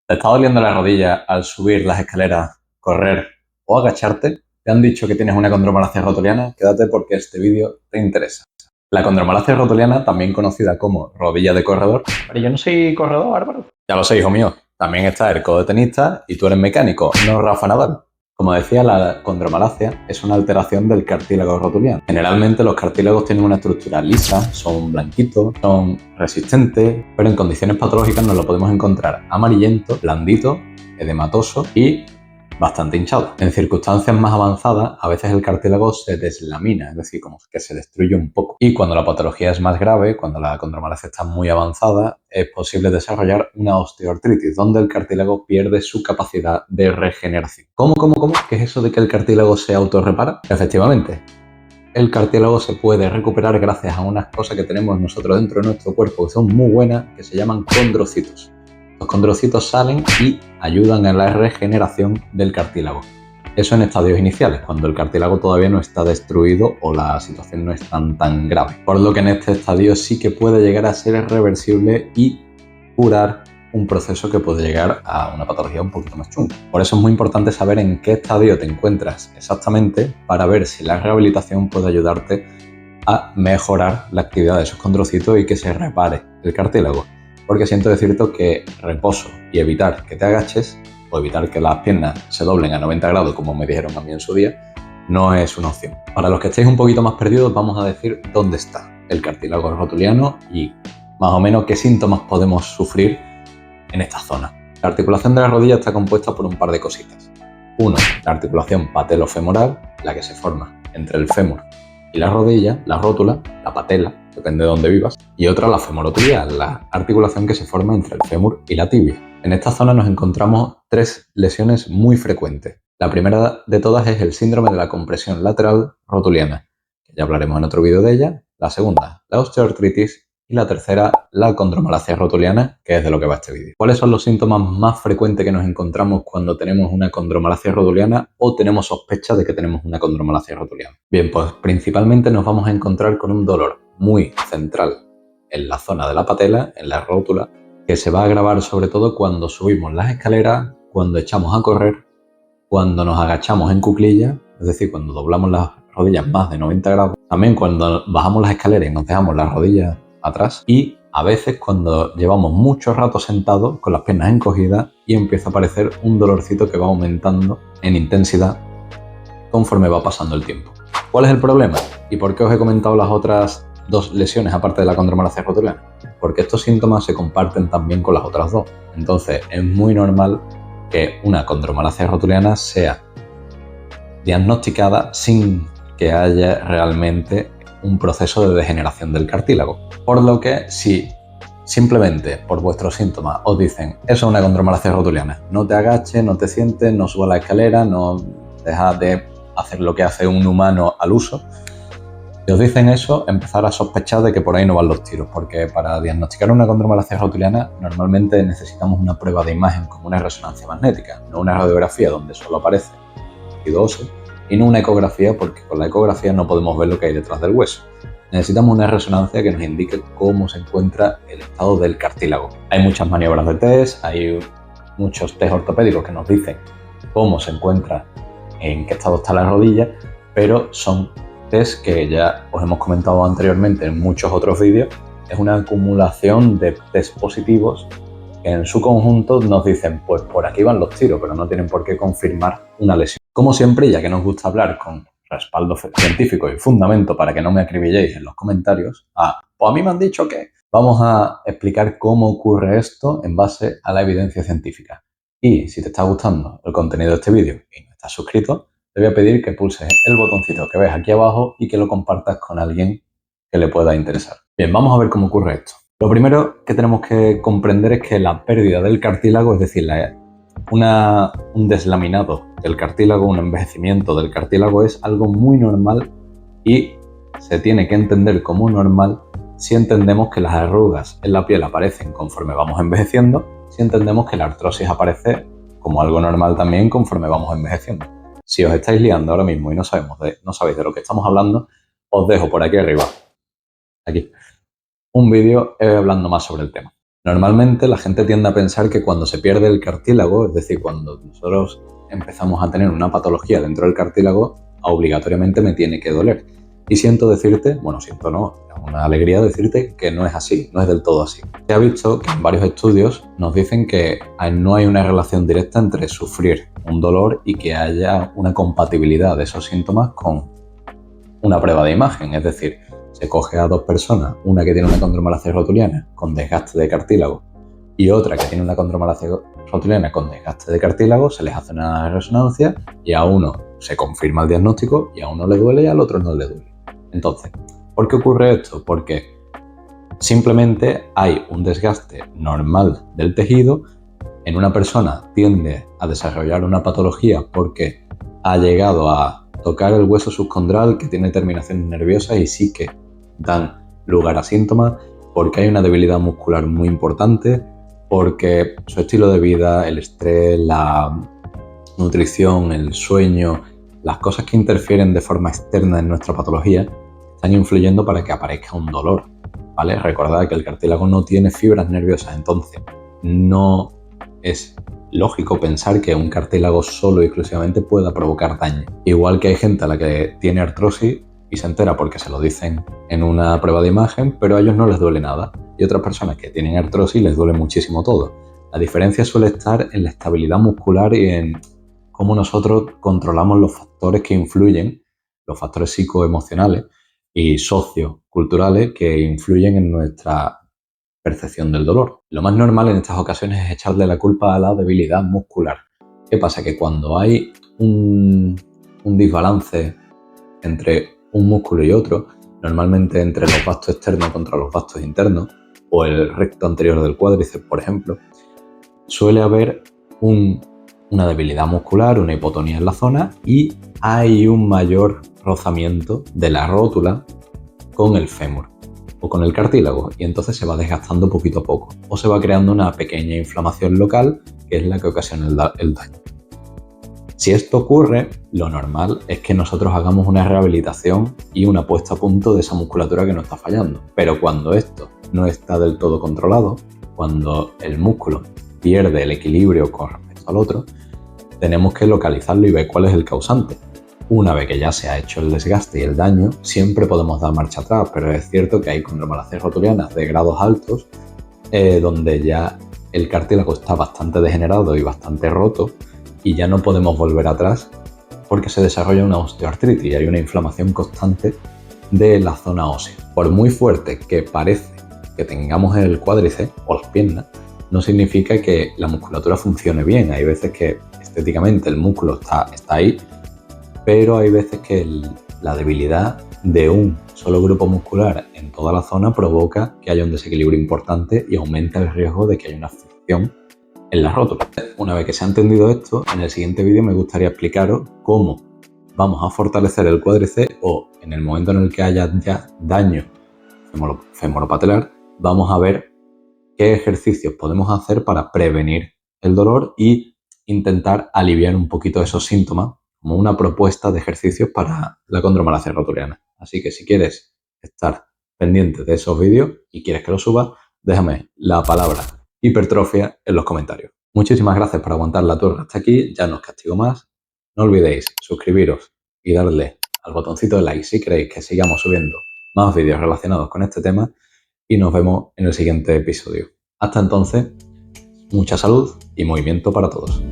¿Te está doliendo la rodilla al subir las escaleras, correr o agacharte? ¿Te han dicho que tienes una condromalacia rotuliana? Quédate porque este vídeo te interesa. La condromalacia rotuliana, también conocida como rodilla de corredor. Pero yo no soy corredor, Álvaro. Ya lo sé, hijo mío. También está el codo de tenista y tú eres mecánico, no Rafa Nadal. Como decía, la condromalacia es una alteración del cartílago rotuliano. Generalmente los cartílagos tienen una estructura lisa, son blanquitos, son resistentes, pero en condiciones patológicas nos lo podemos encontrar amarillento, blandito, edematoso y bastante hinchado. En circunstancias más avanzadas, a veces el cartílago se deslamina, es decir, como que se destruye un poco. Y cuando la patología es más grave, cuando la condromalacia está muy avanzada, es posible desarrollar una osteoartritis, donde el cartílago pierde su capacidad de regeneración. ¿Cómo? ¿Qué es eso de que el cartílago se autorrepara? Efectivamente, el cartílago se puede recuperar gracias a unas cosas que tenemos nosotros dentro de nuestro cuerpo que son muy buenas, que se llaman condrocitos. Los condrocitos salen y ayudan en la regeneración del cartílago. Eso en estadios iniciales, cuando el cartílago todavía no está destruido o la situación no es tan grave. Por lo que en este estadio sí que puede llegar a ser reversible y curar un proceso que puede llegar a una patología un poquito más chunga. Por eso es muy importante saber en qué estadio te encuentras exactamente para ver si la rehabilitación puede ayudarte a mejorar la actividad de esos condrocitos y que se repare el cartílago. Porque siento decirte que reposo y evitar que te agaches o evitar que las piernas se doblen a 90 grados, como me dijeron a mí en su día, no es una opción. Para los que estéis un poquito más perdidos, vamos a decir dónde está el cartílago rotuliano y más o menos qué síntomas podemos sufrir en esta zona. La articulación de la rodilla está compuesta por un par de cositas. Uno, la articulación patelofemoral, la que se forma entre el fémur y la rodilla, la rótula, la patela, depende de dónde vivas, y otra la femorotibial, la articulación que se forma entre el fémur y la tibia. En esta zona nos encontramos tres lesiones muy frecuentes. La primera de todas es el síndrome de la compresión lateral rotuliana, que ya hablaremos en otro vídeo de ella. La segunda, la osteoartritis. Y la tercera, la condromalacia rotuliana, que es de lo que va este vídeo. ¿Cuáles son los síntomas más frecuentes que nos encontramos cuando tenemos una condromalacia rotuliana o tenemos sospecha de que tenemos una condromalacia rotuliana? Bien, pues principalmente nos vamos a encontrar con un dolor muy central en la zona de la patela, en la rótula, que se va a agravar sobre todo cuando subimos las escaleras, cuando echamos a correr, cuando nos agachamos en cuclillas, es decir, cuando doblamos las rodillas más de 90 grados, también cuando bajamos las escaleras y nos dejamos las rodillas atrás y a veces cuando llevamos mucho rato sentados con las piernas encogidas y empieza a aparecer un dolorcito que va aumentando en intensidad conforme va pasando el tiempo. ¿Cuál es el problema? ¿Y por qué os he comentado las otras dos lesiones aparte de la condromalacia rotuliana? Porque estos síntomas se comparten también con las otras dos. Entonces es muy normal que una condromalacia rotuliana sea diagnosticada sin que haya realmente un proceso de degeneración del cartílago. Por lo que si simplemente por vuestros síntomas os dicen eso es una condromalacia rotuliana, no te agaches, no te sientes, no subas la escalera, no dejas de hacer lo que hace un humano al uso, si os dicen eso, empezar a sospechar de que por ahí no van los tiros, porque para diagnosticar una condromalacia rotuliana normalmente necesitamos una prueba de imagen como una resonancia magnética, no una radiografía donde solo aparece tejido óseo, y no una ecografía porque con la ecografía no podemos ver lo que hay detrás del hueso. Necesitamos una resonancia que nos indique cómo se encuentra el estado del cartílago. Hay muchas maniobras de test, hay muchos test ortopédicos que nos dicen cómo se encuentra, en qué estado está la rodilla, pero son test que ya os hemos comentado anteriormente en muchos otros vídeos. Es una acumulación de test positivos que en su conjunto nos dicen pues por aquí van los tiros, pero no tienen por qué confirmar una lesión. Como siempre, ya que nos gusta hablar con respaldo científico y fundamento para que no me acribilléis en los comentarios, pues a mí me han dicho que vamos a explicar cómo ocurre esto en base a la evidencia científica. Y si te está gustando el contenido de este vídeo y no estás suscrito, te voy a pedir que pulses el botoncito que ves aquí abajo y que lo compartas con alguien que le pueda interesar. Bien, vamos a ver cómo ocurre esto. Lo primero que tenemos que comprender es que la pérdida del cartílago, es decir, un deslaminado del cartílago, un envejecimiento del cartílago es algo muy normal y se tiene que entender como normal si entendemos que las arrugas en la piel aparecen conforme vamos envejeciendo, si entendemos que la artrosis aparece como algo normal también conforme vamos envejeciendo. Si os estáis liando ahora mismo y no sabéis de lo que estamos hablando, os dejo por aquí arriba, aquí, un vídeo hablando más sobre el tema. Normalmente la gente tiende a pensar que cuando se pierde el cartílago, es decir, cuando nosotros empezamos a tener una patología dentro del cartílago, obligatoriamente me tiene que doler. Y siento decirte, bueno, siento no, es una alegría decirte que no es así, no es del todo así. Se ha visto que en varios estudios nos dicen que no hay una relación directa entre sufrir un dolor y que haya una compatibilidad de esos síntomas con una prueba de imagen, es decir, se coge a dos personas, una que tiene una condromalacia rotuliana con desgaste de cartílago y otra que tiene una condromalacia rotuliana con desgaste de cartílago, se les hace una resonancia y a uno se confirma el diagnóstico y a uno le duele y al otro no le duele. Entonces, ¿por qué ocurre esto? Porque simplemente hay un desgaste normal del tejido. En una persona tiende a desarrollar una patología porque ha llegado a tocar el hueso subcondral que tiene terminaciones nerviosas y sí que dan lugar a síntomas, porque hay una debilidad muscular muy importante, porque su estilo de vida, el estrés, la nutrición, el sueño, las cosas que interfieren de forma externa en nuestra patología están influyendo para que aparezca un dolor, ¿vale? Recordad que el cartílago no tiene fibras nerviosas, entonces no es lógico pensar que un cartílago solo y exclusivamente pueda provocar daño. Igual que hay gente a la que tiene artrosis y se entera porque se lo dicen en una prueba de imagen, pero a ellos no les duele nada. Y otras personas que tienen artrosis les duele muchísimo todo. La diferencia suele estar en la estabilidad muscular y en cómo nosotros controlamos los factores que influyen, los factores psicoemocionales y socioculturales que influyen en nuestra percepción del dolor. Lo más normal en estas ocasiones es echarle la culpa a la debilidad muscular. ¿Qué pasa? Que cuando hay un desbalance entre un músculo y otro, normalmente entre los vastos externos contra los vastos internos, o el recto anterior del cuádriceps, por ejemplo, suele haber una debilidad muscular, una hipotonía en la zona y hay un mayor rozamiento de la rótula con el fémur o con el cartílago, y entonces se va desgastando poquito a poco o se va creando una pequeña inflamación local que es la que ocasiona el daño. Si esto ocurre, lo normal es que nosotros hagamos una rehabilitación y una puesta a punto de esa musculatura que nos está fallando. Pero cuando esto no está del todo controlado, cuando el músculo pierde el equilibrio con respecto al otro, tenemos que localizarlo y ver cuál es el causante. Una vez que ya se ha hecho el desgaste y el daño, siempre podemos dar marcha atrás, pero es cierto que hay condromalacias rotulianas de grados altos donde ya el cartílago está bastante degenerado y bastante roto y ya no podemos volver atrás porque se desarrolla una osteoartritis y hay una inflamación constante de la zona ósea. Por muy fuerte que parece que tengamos el cuádriceps o las piernas, no significa que la musculatura funcione bien. Hay veces que estéticamente el músculo está ahí, pero hay veces que la debilidad de un solo grupo muscular en toda la zona provoca que haya un desequilibrio importante y aumenta el riesgo de que haya una afección en la rótula. Una vez que se ha entendido esto, en el siguiente vídeo me gustaría explicaros cómo vamos a fortalecer el cuádriceps o en el momento en el que haya ya daño femoropatelar, vamos a ver qué ejercicios podemos hacer para prevenir el dolor y intentar aliviar un poquito esos síntomas como una propuesta de ejercicios para la condromalacia rotuliana. Así que si quieres estar pendiente de esos vídeos y quieres que los suba, déjame la palabra hipertrofia en los comentarios. Muchísimas gracias por aguantar la turra hasta aquí, ya no os castigo más. No olvidéis suscribiros y darle al botoncito de like si queréis que sigamos subiendo más vídeos relacionados con este tema y nos vemos en el siguiente episodio. Hasta entonces, mucha salud y movimiento para todos.